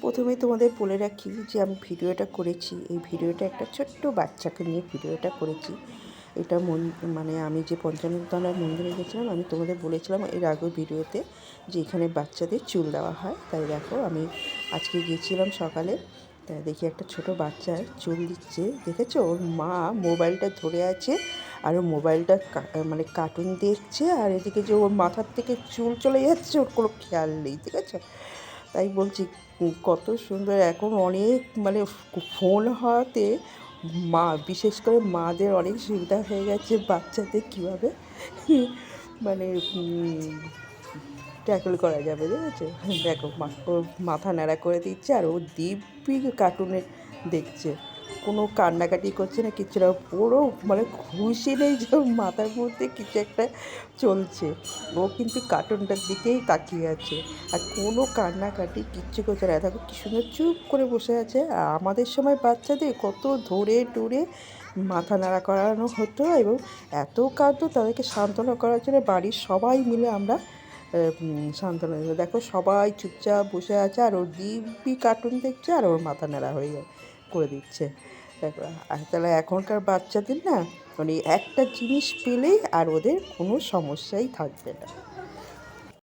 প্রথমেই তোমাদের বলে রাখি যে আমি ভিডিওটা করেছি, এই ভিডিওটা একটা ছোট্ট বাচ্চাকে নিয়ে ভিডিওটা করেছি। এটা মানে আমি যে পঞ্চাননতলার মন্দিরে গেছিলাম, আমি তোমাদের বলেছিলাম এর আগের ভিডিওতে যে এখানে বাচ্চাদের চুল দেওয়া হয়। তাই দেখো আমি আজকে গিয়েছিলাম সকালে, তাই দেখি একটা ছোট বাচ্চার চুল দিচ্ছে। দেখেছো, ওর মা মোবাইলটা ধরে আছে আর ও মোবাইলটা মানে কার্টুন দেখছে, আর এদিকে যে ওর মাথার থেকে চুল চলে যাচ্ছে ওর কোনো খেয়াল নেই। ঠিক আছে, তাই বলছি কত সুন্দর এখন অনেক মানে ফোন হওয়াতে বিশেষ করে মাদের অনেক সুবিধা হয়ে গেছে বাচ্চাদের কীভাবে মানে ট্যাকল করা যাবে। দেখেছো, দেখো ওর মাথা ন্যাড়া করে দিচ্ছে আর ও দিব্যি কার্টুনে দেখছে, কোনো কান্নাকাটি করছে না, কিচ্ছু না। ওরও মানে খুশি নেই যে ওর মাথার মধ্যে কিছু একটা চলছে, ও কিন্তু কার্টুনটার দিকেই তাকিয়ে আছে আর কোনো কান্নাকাটি কিচ্ছু করছে না। দেখো কি সুন্দর চুপ করে বসে আছে। আর আমাদের সময় বাচ্চাদের কত ধরে টরে মাথা নাড়া করানো হতো এবং এত কাঁদতো, তাদেরকে সান্ত্বনা করার জন্য বাড়ির সবাই মিলে আমরা সান্ত্বনা দিত। দেখো সবাই চুপচাপ বসে আছে আর ওর দিব্যি কার্টুন দেখছে আর ওর মাথা নাড়া হয়ে করে দিচ্ছে। দেখো, আর তাহলে এখনকার বাচ্চাদের না মানে একটা জিনিস পেলেই আর ওদের কোনো সমস্যাই থাকবে না।